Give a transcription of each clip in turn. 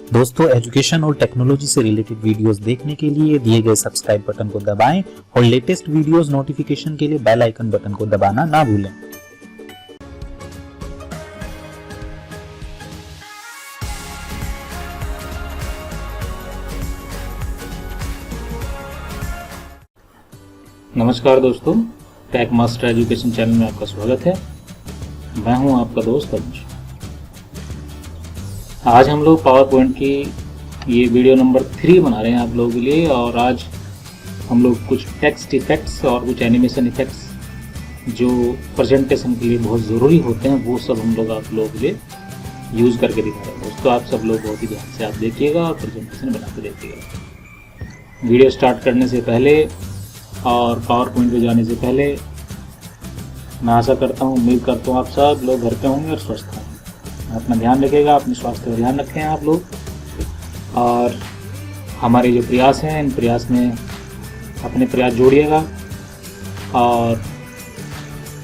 दोस्तों, एजुकेशन और टेक्नोलॉजी से रिलेटेड वीडियोस देखने के लिए दिए गए सब्सक्राइब बटन को दबाएं और लेटेस्ट वीडियोस नोटिफिकेशन के लिए बेल आइकन बटन को दबाना ना भूलें। नमस्कार दोस्तों, टेक मास्टर एजुकेशन चैनल में आपका स्वागत है। मैं हूं आपका दोस्त अनुज। आज हम लोग पावर पॉइंट की ये वीडियो नंबर 3 बना रहे हैं आप लोगों के लिए। और आज हम लोग कुछ टेक्स्ट इफेक्ट्स और कुछ एनिमेशन इफेक्ट्स जो प्रेजेंटेशन के लिए बहुत ज़रूरी होते हैं वो सब हम लोग आप लोगों के लिए यूज़ करके दिखा रहे हैं। दोस्तों, आप सब लोग बहुत ही ध्यान से आप देखिएगा और प्रेजेंटेशन बना के देखिएगा। वीडियो स्टार्ट करने से पहले और पावर पॉइंट पे जाने से पहले मैं आशा करता हूँ, उम्मीद करता हूँ आप सब लोग घर पे होंगे और स्वस्थ होंगे। अपना ध्यान रखिएगा, अपने स्वास्थ्य का ध्यान रखें आप लोग। और हमारे जो प्रयास हैं, इन प्रयास में अपने प्रयास जोड़िएगा और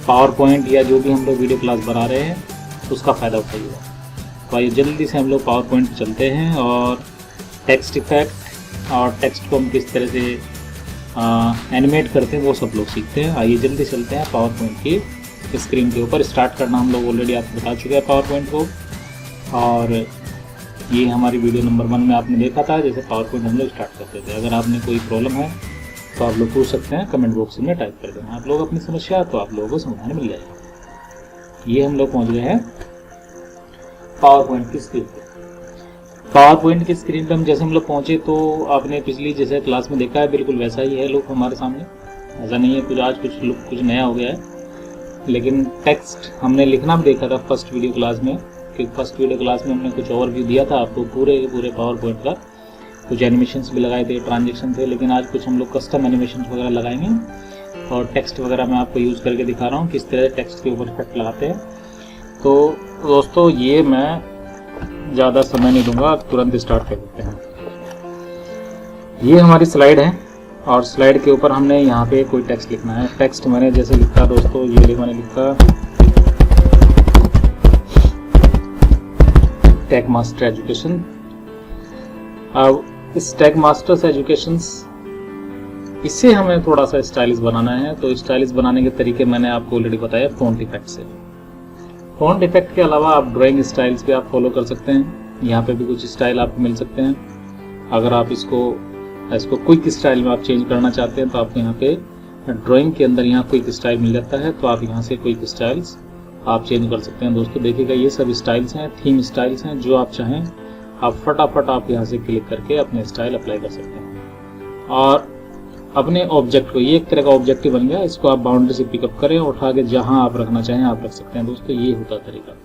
पावर पॉइंट या जो भी हम लोग वीडियो क्लास बना रहे हैं उसका फ़ायदा उठाइएगा। तो आइए जल्दी से हम लोग पावर पॉइंट पर चलते हैं और टेक्स्ट इफेक्ट और टेक्स्ट को हम किस तरह से एनिमेट करते हैं वो सब लोग सीखते हैं। आइए जल्दी चलते हैं पावर पॉइंट की स्क्रीन के ऊपर। स्टार्ट करना हम लोग ऑलरेडी आपको बता चुके हैं पावर पॉइंट को। और ये हमारी वीडियो नंबर 1 में आपने देखा था जैसे पावर पॉइंट हम लोग स्टार्ट करते थे। अगर आपने कोई प्रॉब्लम है तो आप लोग पूछ सकते हैं, कमेंट बॉक्स में टाइप कर देना आप लोग अपनी समस्या, तो आप लोगों को समाधान मिल जाएगा। ये हम लोग पहुँच गए हैं पावर पॉइंट की स्क्रीन पर। पावर पॉइंट की स्क्रीन पर हम जैसे हम लोग पहुंचे तो आपने पिछली जैसे क्लास में देखा है बिल्कुल वैसा ही है लुक हमारे सामने। ऐसा नहीं है कुछ आज कुछ लुक कुछ नया हो गया है। लेकिन टेक्स्ट हमने लिखना भी देखा था फर्स्ट वीडियो क्लास में, क्योंकि फर्स्ट वीडियो क्लास में हमने कुछ ओवरव्यू दिया था आपको पूरे पावर पॉइंट का। कुछ एनिमेशंस भी लगाए थे, ट्रांजेक्शन थे, लेकिन आज कुछ हम लोग कस्टम एनिमेशन वगैरह लगाएंगे और टेक्स्ट वगैरह मैं आपको यूज़ करके दिखा रहा हूँ किस तरह टेक्स्ट के ऊपर इफेक्ट लगाते हैं। तो दोस्तों, ये मैं ज़्यादा समय नहीं दूंगा, तुरंत स्टार्ट कर देते हैं। ये हमारी स्लाइड है और स्लाइड के ऊपर हमने यहाँ पे कोई टेक्स्ट लिखना है। टेक्स्ट मैंने जैसे लिखा दोस्तों, ये मैंने लिखा टेक मास्टर एजुकेशन। अब इस टेक मास्टर्स एजुकेशन इससे हमें थोड़ा सा स्टाइलिश बनाना है। तो स्टाइलिश बनाने के तरीके मैंने आपको ऑलरेडी बताया फॉन्ट इफेक्ट से। फॉन्ट इफेक्ट के अलावा आप ड्राइंग स्टाइल्स भी आप फॉलो कर सकते हैं। यहाँ पे भी कुछ स्टाइल आपको मिल सकते हैं। अगर आप इसको क्विक स्टाइल में आप चेंज करना चाहते हैं तो आपको यहाँ पे ड्राइंग के अंदर यहाँ क्विक स्टाइल मिल जाता है, तो आप यहाँ से क्विक स्टाइल्स आप चेंज कर सकते हैं। दोस्तों देखिएगा, ये सब स्टाइल्स हैं, थीम स्टाइल्स हैं, जो आप चाहें आप फटाफट आप यहाँ से क्लिक करके अपने स्टाइल अप्लाई कर सकते हैं। और अपने ऑब्जेक्ट को, ये एक तरह का ऑब्जेक्ट बन गया, इसको आप बाउंड्री से पिकअप करें, उठा के जहां आप रखना चाहें आप रख सकते हैं। दोस्तों ये होता तरीका।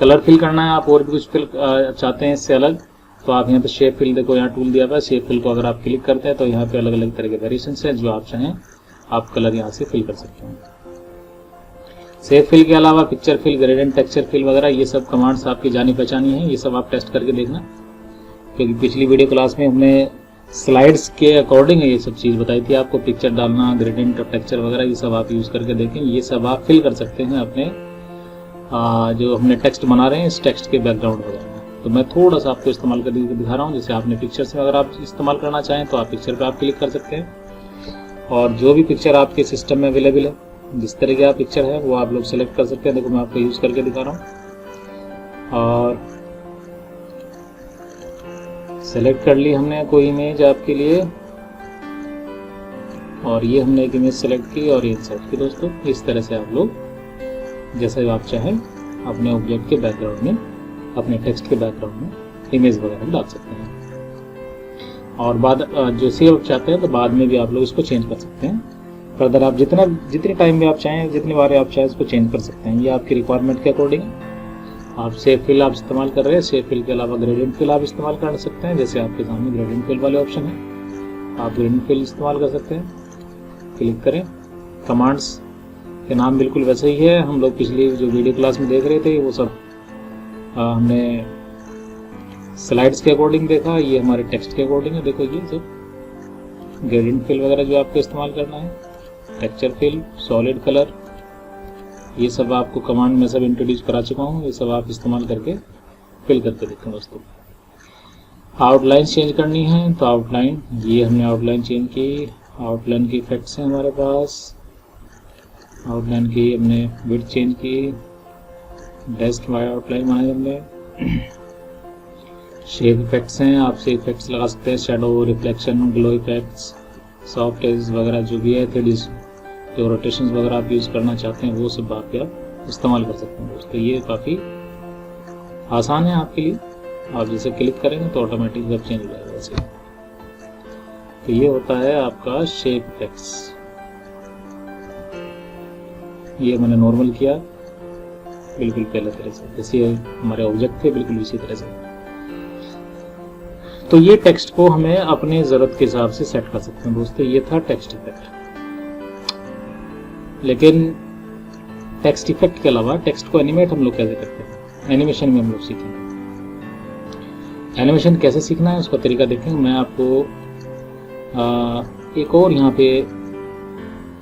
कलर फिल करना है, आप और भी कुछ फिल चाहते हैं इससे अलग, तो आप यहाँ पे शेप फिल, देखो यहाँ टूल दिया हुआ है, शेप फिल को अगर आप क्लिक करते हैं तो यहाँ पे अलग अलग तरह के वेरिएशन है, जो आप चाहें आप कलर यहाँ से फिल कर सकते हैं। शेप फिल के अलावा picture fill, gradient, texture fill वगैरह ये सब कमांड्स आपकी जानी पहचानी है। ये सब आप टेस्ट करके देखना, क्योंकि पिछली वीडियो क्लास में हमने स्लाइड्स के अकॉर्डिंग ये सब चीज़ बताई थी आपको। पिक्चर डालना, ग्रेडियंट और टेक्सचर वगैरह ये सब आप यूज़ करके देखें। ये सब आप फिल कर सकते हैं अपने जो हमने टेक्स्ट बना रहे हैं इस टेक्स्ट के बैकग्राउंड वगैरह में। तो मैं थोड़ा सा आपको इस्तेमाल करके दिखा रहा हूँ। जैसे आपने पिक्चर्स में अगर आप इस्तेमाल करना चाहें तो आप पिक्चर पर आप क्लिक कर सकते हैं और जो भी पिक्चर आपके सिस्टम में अवेलेबल है, जिस तरह का पिक्चर है वो आप लोग सेलेक्ट कर सकते हैं। देखो मैं आपको यूज़ करके दिखा रहा हूँ। और सेलेक्ट कर ली हमने कोई इमेज आपके लिए, और ये हमने एक इमेज सेलेक्ट की और इंसर्ट की। दोस्तों इस तरह से आप लोग जैसा आप चाहें अपने ऑब्जेक्ट के बैकग्राउंड में, अपने टेक्स्ट के बैकग्राउंड में इमेज वगैरह डाल सकते हैं। और बाद जो सेव आप चाहते हैं तो बाद में भी आप लोग इसको चेंज कर सकते हैं। फर्दर आप जितने टाइम में आप चाहें, जितनी बार आप चाहें इसको चेंज कर सकते हैं। ये आपकी रिक्वायरमेंट के अकॉर्डिंग आप शेप फिल आप इस्तेमाल कर रहे हैं। शेप फिल के अलावा ग्रेडियंट फिल आप इस्तेमाल कर सकते हैं। जैसे आपके सामने ग्रेडियंट फिल वाले ऑप्शन है, आप ग्रेडियंट फिल इस्तेमाल कर सकते हैं। क्लिक करें, कमांड्स के नाम बिल्कुल वैसे ही है। हम लोग पिछली जो वीडियो क्लास में देख रहे थे वो सब हमने स्लाइड्स के अकॉर्डिंग देखा, ये हमारे टेक्स्ट के अकॉर्डिंग है। देखो ये सब ग्रेडियंट फिल वगैरह जो आपको इस्तेमाल करना है, टेक्सचर फिल, सॉलिड कलर, ये सब आपको कमांड में सब इंट्रोड्यूस करा चुका हूँ। ये सब आप इस्तेमाल करके फिल करके देखें दोस्तों। आउटलाइन चेंज करनी है तो आउटलाइन, ये हमने आउटलाइन चेंज की, आउटलाइन की इफेक्ट्स हैं हमारे पास, आउटलाइन की हमने विड्थ चेंज की, डेस्क वाई आउटलाइन बनाई हमने। शेप इफेक्ट्स हैं, आप शेप इफेक्ट्स लगा सकते हैं, shadow, reflection, glow effects, soft edge वगैरह जो भी है, 3D जो रोटेशंस वगैरह आप यूज़ करना चाहते हैं वो सब आप इस्तेमाल कर सकते हैं दोस्तों। ये काफ़ी आसान है आपके लिए, आप जैसे क्लिक करेंगे तो ऑटोमेटिक सब चेंज हो जाएगा वैसे। तो ये होता है आपका शेप इफेक्ट्स। ये मैंने नॉर्मल किया बिल्कुल पहले तरह से, जैसे हमारे ऑब्जेक्ट थे बिल्कुल इसी तरह से। तो ये टेक्स्ट को हमें अपने ज़रूरत के हिसाब से सेट कर सकते हैं दोस्तों। ये था टेक्स्ट इफेक्ट। लेकिन टेक्स्ट इफेक्ट के अलावा टेक्स्ट को एनिमेट हम लोग कैसे करते हैं, एनिमेशन में हम लोग सीखेंगे। एनिमेशन कैसे सीखना है उसका तरीका देखेंगे। मैं आपको एक और यहाँ पे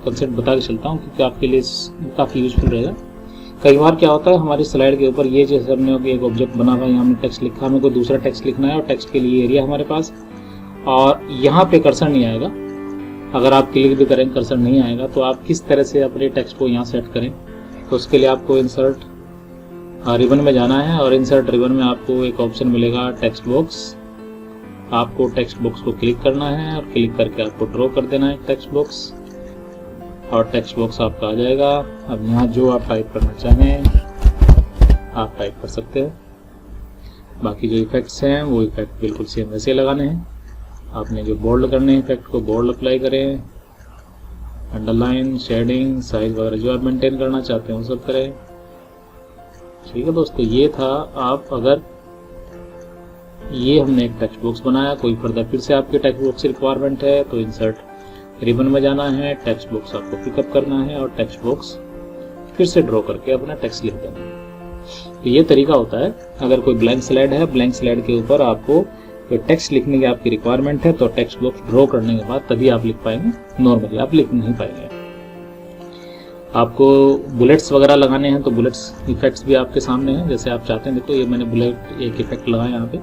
कंसेप्ट बता के चलता हूँ क्योंकि आपके लिए काफ़ी यूजफुल रहेगा। कई बार क्या होता है हमारी स्लाइड के ऊपर ये जैसे हमने एक ऑब्जेक्ट बना हुआ है, यहाँ हमने टेक्स्ट लिखा, हमें कोई दूसरा टेक्स्ट लिखना है और टेक्स्ट के लिए एरिया हमारे पास, और यहाँ पे कर्सर नहीं आएगा। अगर आप क्लिक भी करें कर्सर नहीं आएगा, तो आप किस तरह से अपने टेक्स्ट को यहाँ सेट करें। तो उसके लिए आपको इंसर्ट रिबन में जाना है और इंसर्ट रिबन में आपको एक ऑप्शन मिलेगा टेक्स्ट बॉक्स। आपको टेक्स्ट बॉक्स को क्लिक करना है और क्लिक करके आपको ड्रॉ कर देना है टेक्स्ट बॉक्स, और टेक्स्ट बॉक्स आपका आ जाएगा। अब यहाँ जो आप टाइप करना चाहें आप टाइप कर सकते हैं। बाकी जो इफेक्ट्स हैं वो इफेक्ट बिल्कुल सेम वैसे लगाने हैं। आपने जो बोल्ड करने हैं इफेक्ट को बोल्ड अप्लाई करें, अंडरलाइन, शेडिंग, साइज वगैरह जो आप मेंटेन करना चाहते हैं वो सब करें। ठीक है दोस्तों, ये था। आप अगर ये हमने एक टेक्स्ट बॉक्स बनाया, कोई फर्दर फिर से आपके टेक्स्ट बॉक्स की रिक्वायरमेंट है तो इंसर्ट रिबन में जाना है, टेक्स्ट बॉक्स आपको पिकअप करना है और टेक्स्ट बॉक्स फिर से ड्रॉ करके अपना टेक्स्ट लिख देना है। तो ये तरीका होता है। अगर कोई ब्लैंक स्लाइड है, ब्लैंक स्लाइड के ऊपर आपको कोई टेक्स्ट लिखने की आपकी रिक्वायरमेंट है तो टेक्स्ट बॉक्स ड्रॉ करने के बाद तभी आप लिख पाएंगे, नॉर्मली आप लिख नहीं पाएंगे। आपको बुलेट्स वगैरह लगाने हैं तो बुलेट्स इफेक्ट्स भी आपके सामने हैं। जैसे आप चाहते हैं, देखो ये मैंने बुलेट एक इफेक्ट लगाया यहाँ पे।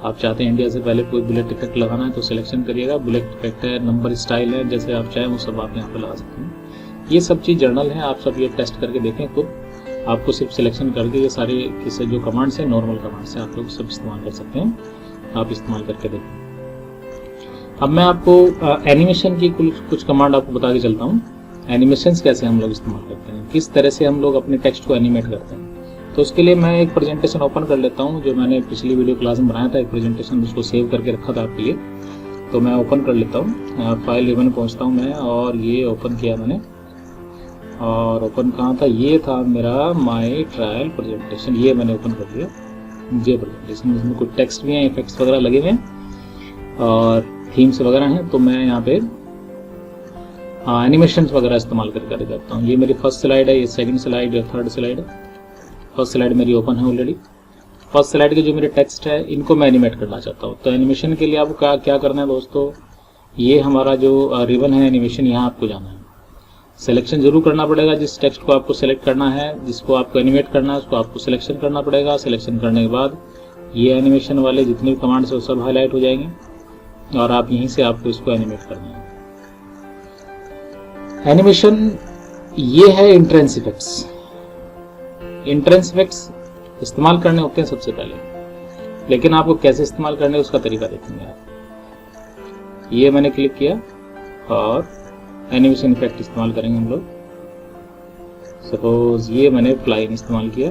आप चाहते हैं इंडिया से पहले कोई बुलेट इफेक्ट लगाना है तो सिलेक्शन करिएगा, बुलेट इफेक्ट है, नंबर स्टाइल है, जैसे आप चाहें वो सब आप यहाँ पे लगा सकते हैं। ये सब चीज़ जर्नल है, आप सब ये टेस्ट करके देखें खुद। आपको सिर्फ सिलेक्शन करके ये सारे किस्से जो कमांड्स हैं नॉर्मल कमांड्स हैं, आप लोग सब इस्तेमाल कर सकते हैं। आप इस्तेमाल करके देखें। अब मैं आपको एनिमेशन की कुछ कमांड आपको बता के चलता हूँ। एनिमेशंस कैसे हम लोग इस्तेमाल करते हैं, किस तरह से हम लोग अपने टेक्स्ट को एनिमेट करते हैं। तो उसके लिए मैं एक प्रेजेंटेशन ओपन कर लेता हूँ, जो मैंने पिछली वीडियो क्लास में बनाया था एक प्रेजेंटेशन, उसको सेव करके रखा था आपके लिए। तो मैं ओपन कर लेता हूँ, फाइल रिबन में पहुँचता हूँ मैं, और ये ओपन किया मैंने। और ओपन कहाँ था, ये था मेरा माई ट्रायल प्रेजेंटेशन, ये मैंने ओपन कर लिया। ये प्रेजेंटेशन, इसमें कुछ टेक्स्ट भी हैं, इफेक्ट्स वगैरह लगे हुए हैं और थीम्स वगैरह हैं। तो मैं यहाँ पे एनिमेशन वगैरह इस्तेमाल करके करता हूँ। ये मेरी फर्स्ट स्लाइड है, ये सेकंड स्लाइड या थर्ड स्लाइड है। फर्स्ट स्लाइड मेरी ओपन है ऑलरेडी। फर्स्ट स्लाइड के जो मेरे टेक्स्ट है इनको मैं एनिमेट करना चाहता हूँ। तो एनिमेशन के लिए आपको क्या करना है दोस्तों, ये हमारा जो रिबन है एनिमेशन, यहाँ आपको जाना है। सिलेक्शन जरूर करना पड़ेगा, जिस टेक्स्ट को आपको सेलेक्ट करना है, जिसको आपको एनिमेट करना है उसको आपको सिलेक्शन करना पड़ेगा। सिलेक्शन करने के बाद ये एनिमेशन वाले जितने भी कमांड्स है वो सब हाईलाइट हो जाएंगे और आप यहीं से आपको इसको एनिमेट करना है। एनिमेशन ये है एंट्रेंस इफेक्ट्स। एंट्रेंस इफेक्ट्स इस्तेमाल करने होते हैं सबसे पहले, लेकिन आपको कैसे इस्तेमाल करने उसका तरीका देखेंगे आप। ये मैंने क्लिक किया और एनिमेशन इफेक्ट इस्तेमाल करेंगे हम लोग। सपोज ये मैंने फ्लाइन इस्तेमाल किया,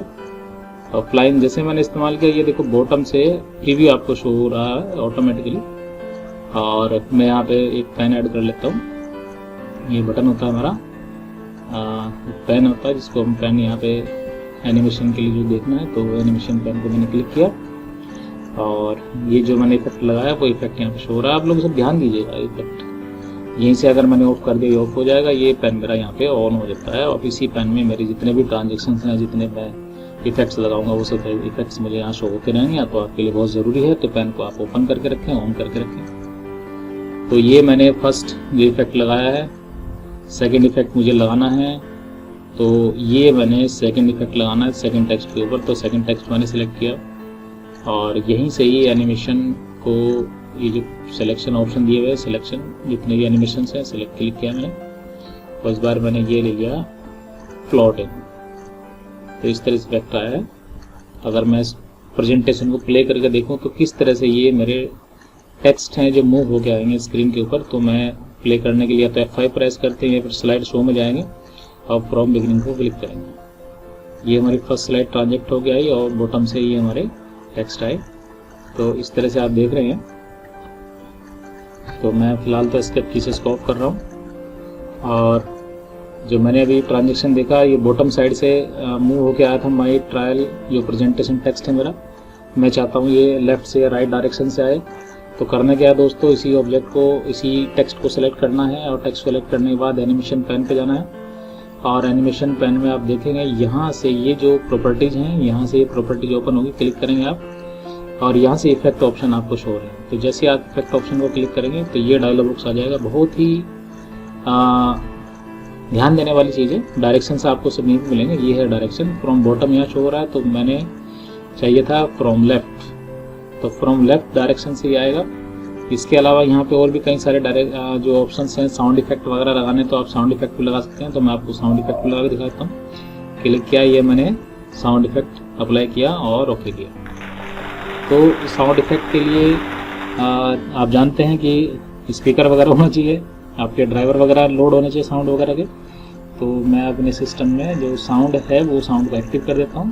और फ्लाइन जैसे मैंने इस्तेमाल किया, ये देखो बॉटम से प्रीव्यू आपको शो हो रहा है ऑटोमेटिकली। और मैं यहाँ पे एक पेन ऐड कर लेता हूँ। ये बटन होता है हमारा, पेन होता है जिसको हम पेन यहाँ पे एनिमेशन के लिए जो देखना है, तो एनिमेशन पेन को मैंने क्लिक किया और ये जो मैंने इफेक्ट लगाया वो इफेक्ट यहाँ पे शो हो रहा है। आप लोग सब ध्यान दीजिएगा, इफेक्ट यहीं से अगर मैंने ऑफ कर दिया, ऑफ हो जाएगा। ये पेन मेरा यहाँ पे ऑन हो जाता है और इसी पेन में मेरे जितने भी ट्रांजेक्शन हैं, जितने मैं इफेक्ट्स लगाऊंगा वो सब इफेक्ट्स मुझे यहाँ शो होते रहेंगे। तो आपके लिए बहुत ज़रूरी है, तो पेन को आप ओपन करके रखें, ऑन करके रखें। तो ये मैंने फर्स्ट जो इफेक्ट लगाया है, सेकेंड इफेक्ट मुझे लगाना है, तो ये मैंने सेकंड इफेक्ट लगाना है सेकंड टेक्स्ट के ऊपर। तो सेकंड टेक्स्ट मैंने सिलेक्ट किया और यहीं से ही एनिमेशन आपको ये जो सिलेक्शन ऑप्शन दिए हुए हैं, सिलेक्शन जितने भी एनिमेशन हैं सिलेक्ट क्लिक किया मैंने, और इस बार मैंने ये ले लिया फ्लोट इन, तो इस तरह से इफेक्ट आया है। अगर मैं इस प्रेजेंटेशन को प्ले करके देखूं तो किस तरह से ये मेरे टेक्स्ट हैं जो मूव होके आएंगे स्क्रीन के ऊपर। तो मैं प्ले करने के लिए तो F5 प्रेस करते हैं या फिर स्लाइड शो में जाएंगे और फ्रॉम बिगिनिंग को क्लिक करेंगे। ये हमारी फर्स्ट स्लाइड ट्रांजेक्ट हो गया है और बॉटम से ये हमारे टेक्स्ट आए। तो इस तरह से आप देख रहे हैं। तो मैं फिलहाल तो इसके पीसेस को ऑफ कर रहा हूँ, और जो मैंने अभी ट्रांजेक्शन देखा ये बॉटम साइड से मूव होके आया था। माई ट्रायल जो प्रेजेंटेशन टेक्स्ट है मेरा, मैं चाहता हूँ ये लेफ्ट से या राइट डायरेक्शन से आए। तो करना क्या है दोस्तों, इसी ऑब्जेक्ट को, इसी टेक्स्ट को सेलेक्ट करना है, और टेक्स्ट सेलेक्ट करने के बाद एनिमेशन पैन पे जाना है। और एनिमेशन पैन में आप देखेंगे यहाँ से ये जो प्रॉपर्टीज हैं, यहाँ से ये प्रॉपर्टीज ओपन होगी, क्लिक करेंगे आप, और यहाँ से इफेक्ट ऑप्शन आपको शो हो रहे हैं। तो जैसे आप इफेक्ट ऑप्शन को क्लिक करेंगे तो ये डायलॉग बॉक्स आ जाएगा। बहुत ही ध्यान देने वाली चीज़ है। डायरेक्शन से आपको सब नहीं मिलेंगे। ये है डायरेक्शन, फ्रॉम बॉटम यहाँ शो हो रहा है, तो मैंने चाहिए था फ्रॉम लेफ्ट, तो फ्रॉम लेफ्ट डायरेक्शन से ही आएगा। इसके अलावा यहाँ पे और भी कई सारे जो ऑप्शंस हैं, साउंड इफेक्ट वगैरह लगाने, तो आप साउंड इफेक्ट भी लगा सकते हैं। तो मैं आपको साउंड इफेक्ट भी लगा के दिखाता हूँ। क्लिक किया, ये मैंने साउंड इफेक्ट अप्लाई किया और ओके किया। तो साउंड इफेक्ट के लिए आप जानते हैं कि स्पीकर वगैरह होना चाहिए, आपके ड्राइवर वगैरह लोड होने चाहिए साउंड वगैरह के। तो मैं अपने सिस्टम में जो साउंड है वो साउंड को एक्टिव कर देता हूँ,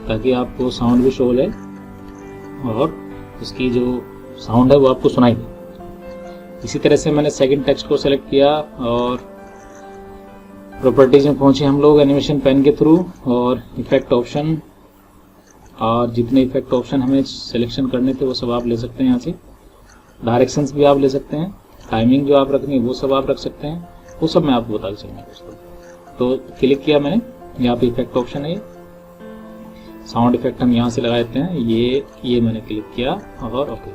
ताकि आपको साउंड भी शो हो जाए और उसकी जो साउंड है वो आपको सुनाई दे। इसी तरह से मैंने सेकंड टेक्स्ट को सेलेक्ट किया और प्रॉपर्टीज में पहुंचे हम लोग एनिमेशन पैन के थ्रू, और इफेक्ट ऑप्शन, और जितने इफेक्ट ऑप्शन हमें सिलेक्शन करने थे वो सब आप ले सकते हैं यहाँ से। डायरेक्शंस भी आप ले सकते हैं, टाइमिंग जो आप रखनी है वो सब आप रख सकते हैं, वो सब मैं आपको बता दूँगा दोस्तों। तो क्लिक किया मैंने, यहाँ पे इफेक्ट ऑप्शन है, साउंड इफेक्ट हम यहाँ से लगा देते हैं। ये मैंने क्लिक किया और ओके।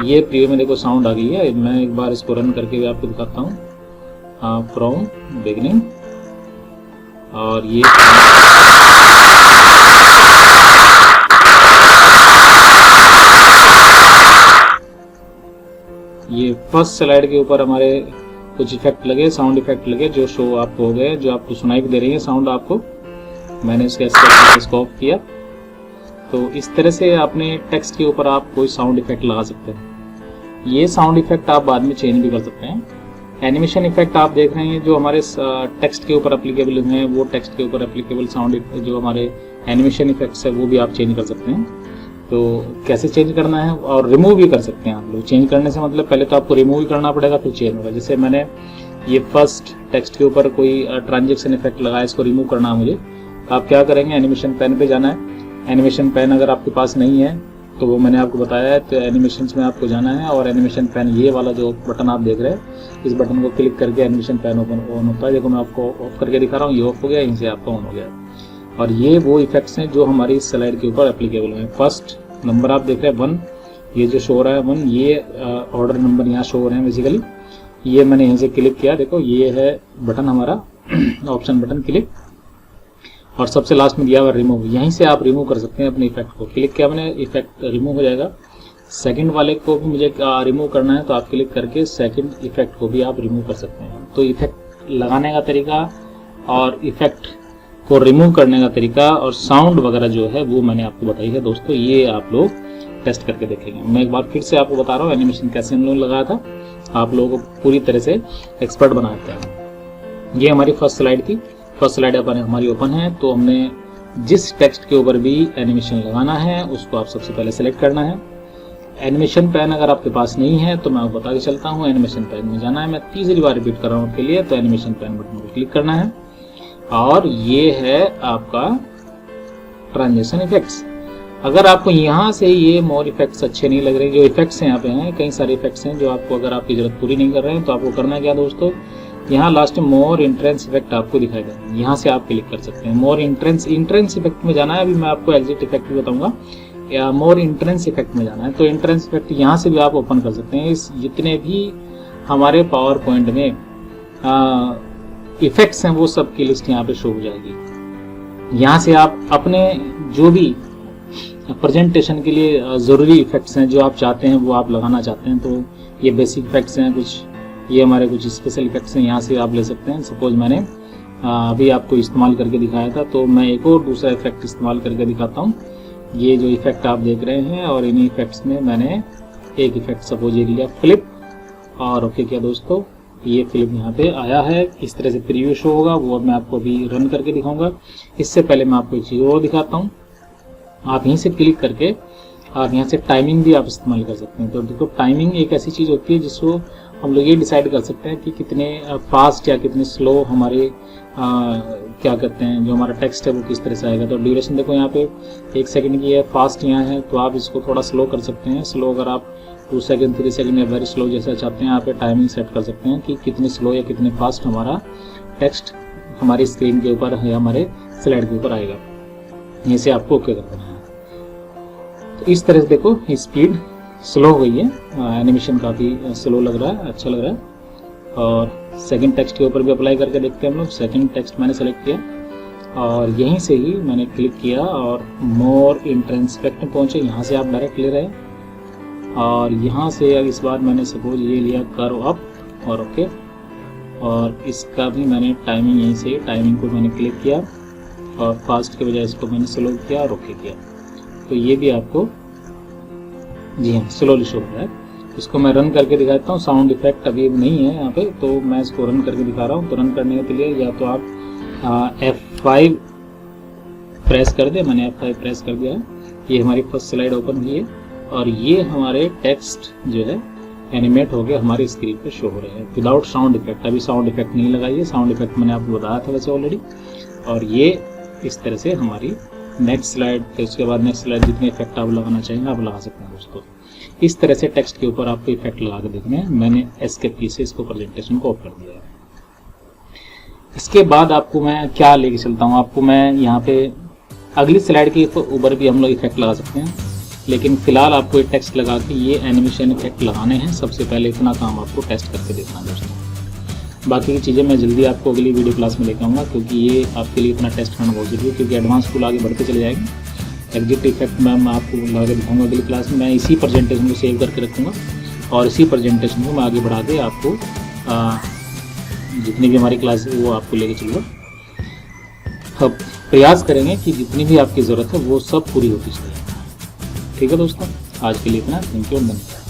ये प्रीव्यू में देखो साउंड आ गई है। मैं एक बार इसको रन करके भी आपको दिखाता हूँ, फ्रॉम बिगिनिंग, और ये फर्स्ट स्लाइड के ऊपर हमारे कुछ इफेक्ट लगे, साउंड इफेक्ट लगे, जो शो आपको हो गए, जो आपको सुनाई भी दे रही है साउंड आपको। मैंने इसको ऑफ किया। तो इस तरह से अपने टेक्स्ट के ऊपर आप कोई साउंड इफेक्ट लगा सकते हैं। ये साउंड इफेक्ट आप बाद में चेंज भी कर सकते हैं। एनिमेशन इफेक्ट आप देख रहे हैं जो हमारे टेक्स्ट के ऊपर एप्लीकेबल हैं, वो टेक्स्ट के ऊपर एप्लीकेबल साउंड जो हमारे एनिमेशन इफेक्ट्स है वो भी आप चेंज कर सकते हैं। तो कैसे चेंज करना है, और रिमूव भी कर सकते हैं आप लोग। चेंज करने से मतलब पहले तो आपको रिमूव ही करना पड़ेगा, फिर चेंज होगा। जैसे मैंने ये फर्स्ट टेक्स्ट के ऊपर कोई ट्रांजेक्शन इफेक्ट लगाया, इसको रिमूव करना है मुझे। आप क्या करेंगे, एनिमेशन पैन पे जाना है। एनिमेशन पैन अगर आपके पास नहीं है तो वो मैंने आपको बताया है, तो एनिमेशन में आपको जाना है, और एनिमेशन पैन ये वाला जो बटन आप देख रहे हैं, इस बटन को क्लिक करके एनिमेशन पैन ऑन होता है। देखो मैं आपको ऑफ करके दिखा रहा हूँ, ये ऑफ हो गया, यहीं से आपका ऑन हो गया। और ये वो इफेक्ट्स हैं जो हमारी इस स्लाइड के ऊपर एप्लीकेबल हैं। फर्स्ट नंबर आप देख रहे हैं 1, ये जो शो हो रहा है 1, ये ऑर्डर नंबर यहाँ शो हो रहे हैं बेसिकली। ये मैंने यहीं से क्लिक किया, देखो ये है बटन हमारा ऑप्शन बटन, क्लिक, और सबसे लास्ट में दिया हुआ रिमूव। यहीं से आप रिमूव कर सकते हैं अपने इफेक्ट को। क्लिक किया मैंने, इफेक्ट रिमूव हो जाएगा। सेकंड वाले को भी मुझे रिमूव करना है, तो आप क्लिक करके सेकंड इफेक्ट को भी आप रिमूव कर सकते हैं। तो इफेक्ट लगाने का तरीका और इफेक्ट को रिमूव करने का तरीका और साउंड वगैरह जो है वो मैंने आपको बताई है दोस्तों। ये आप लोग टेस्ट करके देखेंगे। मैं एक बार फिर से आपको बता रहा हूँ एनिमेशन कैसे हम लोग लगाया था, आप लोगों को पूरी तरह से एक्सपर्ट बनाते हैं। ये हमारी फर्स्ट स्लाइड थी। फर्स्ट स्लाइड हमारी ओपन है। तो हमने जिस टेक्स्ट के ऊपर भी एनिमेशन लगाना है उसको आप सबसे पहले सेलेक्ट करना है। एनिमेशन पैन अगर आपके पास नहीं है तो मैं आपको बता के चलता हूँ, एनिमेशन पैन में जाना है। मैं तीसरी बार रिपीट कर रहा हूँ आपके लिए। तो एनिमेशन पैन बटन को क्लिक करना है, और ये है आपका ट्रांजिशन इफेक्ट्स। अगर आपको यहाँ से ये मोर इफेक्ट्स अच्छे नहीं लग रहे, जो इफेक्ट्स हैं यहाँ पे हैं, कई सारे इफेक्ट्स हैं जो आपको, अगर आपकी जरूरत पूरी नहीं कर रहे हैं तो आपको करना क्या दोस्तों, यहाँ लास्ट में मोर इंट्रेंस इफेक्ट आपको दिखाई देगा, यहाँ से आप क्लिक कर सकते हैं। मोर इंट्रेंस इफेक्ट में जाना है। अभी मैं आपको एग्जिट इफेक्ट भी बताऊंगा, या मोर इंट्रेंस इफेक्ट में जाना है। तो इंट्रेंस इफेक्ट यहाँ से भी आप ओपन कर सकते हैं। इस जितने भी हमारे पावर पॉइंट में इफेक्ट्स हैं वो सब की लिस्ट यहाँ पे शो हो जाएगी। यहाँ से आप अपने जो भी प्रेजेंटेशन के लिए ज़रूरी इफेक्ट्स हैं जो आप चाहते हैं वो आप लगाना चाहते हैं, तो ये बेसिक इफेक्ट्स हैं कुछ, ये हमारे कुछ स्पेशल इफेक्ट्स हैं, यहाँ से आप ले सकते हैं। सपोज मैंने अभी आपको इस्तेमाल करके दिखाया था, तो मैं एक और दूसरा इफेक्ट इस्तेमाल करके दिखाता हूँ। ये जो इफेक्ट आप देख रहे हैं, और इन्हीं इफेक्ट्स में मैंने एक इफेक्ट सपोज ये लिया फ्लिप, और ओके किया दोस्तों, ये फिल्म यहाँ पे आया है। इस तरह से प्रीव्यू शो होगा, वो मैं आपको अभी रन करके दिखाऊंगा। इससे पहले मैं आपको एक चीज़ और दिखाता हूँ। आप यहीं से क्लिक करके आप यहाँ से टाइमिंग भी आप इस्तेमाल कर सकते हैं। तो देखो, टाइमिंग एक ऐसी चीज़ होती है जिसको हम लोग ये डिसाइड कर सकते हैं कि कितने फास्ट या कितने स्लो हमारे क्या कहते हैं, जो हमारा टेक्स्ट है वो किस तरह से आएगा। तो ड्यूरेशन देखो यहाँ पे 1 सेकंड की है, फास्ट यहाँ है, तो आप इसको थोड़ा स्लो कर सकते हैं। स्लो अगर आप 2 सेकंड 3 सेकंड या वेरी स्लो जैसा चाहते हैं, यहाँ पे टाइमिंग सेट कर सकते हैं कि कितने स्लो या कितने फास्ट हमारा टेक्स्ट हमारी स्क्रीन के ऊपर या हमारे स्लाइड के ऊपर आएगा। यहीं से आपको ओके कर देना है। तो इस तरह से देखो, स्पीड स्लो हो गई है, एनिमेशन काफ़ी स्लो लग रहा है, अच्छा लग रहा है। और सेकंड टेक्स्ट के ऊपर भी अप्लाई करके देखते हैं हम लोग। सेकंड टेक्स्ट मैंने सेलेक्ट किया और यहीं से ही मैंने क्लिक किया और मोर इंट्रांसपेक्ट में पहुँचे। यहाँ से आप डायरेक्ट ले रहे और यहाँ से अब इस बार मैंने सपोज ये लिया कर्व अप और ओके, और इसका भी मैंने टाइमिंग यहीं से टाइमिंग को मैंने क्लिक किया और फास्ट के बजाय इसको मैंने स्लो किया और ओके किया। तो ये भी आपको जी हाँ स्लोली शो हो रहा है। इसको मैं रन करके दिखाता हूँ। साउंड इफेक्ट अभी नहीं है यहाँ पे, तो मैं इसको रन करके दिखा रहा हूँ। तो रन करने के लिए या तो आप F5 प्रेस कर दे, मैंने F5 प्रेस कर दिया है। ये हमारी फर्स्ट स्लाइड ओपन हुई है और ये हमारे टेक्स्ट जो है एनिमेट हो गया हमारी स्क्रीन पे शो हो रहे हैं विदाउट साउंड इफेक्ट। अभी साउंड इफेक्ट नहीं लगाइए, साउंड इफेक्ट मैंने आपको बताया था वैसे ऑलरेडी। और ये इस तरह से हमारी नेक्स्ट स्लाइड, फिर उसके बाद नेक्स्ट स्लाइड, जितने इफेक्ट आप लगाना चाहेंगे आप लगा सकते हैं दोस्तों। इस तरह से टेक्स्ट के ऊपर आपको इफेक्ट लगा के देखने हैं। मैंने एस्केप की से इसको प्रेजेंटेशन को ऑफ कर दिया है। इसके बाद आपको मैं क्या लेके चलता हूँ, आपको मैं यहाँ पे अगली स्लाइड के ऊपर भी हम लोग इफेक्ट लगा सकते हैं, लेकिन फिलहाल आपको ये टेक्स्ट लगा के ये एनिमेशन इफेक्ट लगाने हैं। सबसे पहले इतना काम आपको टेस्ट करके देखना है दोस्तों। बाकी की चीज़ें मैं जल्दी आपको अगली वीडियो क्लास में लेकर आऊँगा, क्योंकि ये आपके लिए इतना टेस्ट करना बहुत जरूरी है, क्योंकि एडवांस टूल आगे बढ़ते चले जाएंगे। एग्जिट इफेक्ट मैं आपको लगा के दिखाऊंगा अगली क्लास में। मैं इसी प्रेजेंटेशन को सेव करके रखूँगा और इसी प्रेजेंटेशन को मैं आगे बढ़ा के आपको जितनी भी हमारी क्लास है वो आपको लेके चलूँगा। अब प्रयास करेंगे कि जितनी भी आपकी ज़रूरत है वो सब पूरी होती चले। ठीक है दोस्तों, आज के लिए इतना। थैंक यू और धन्यवाद।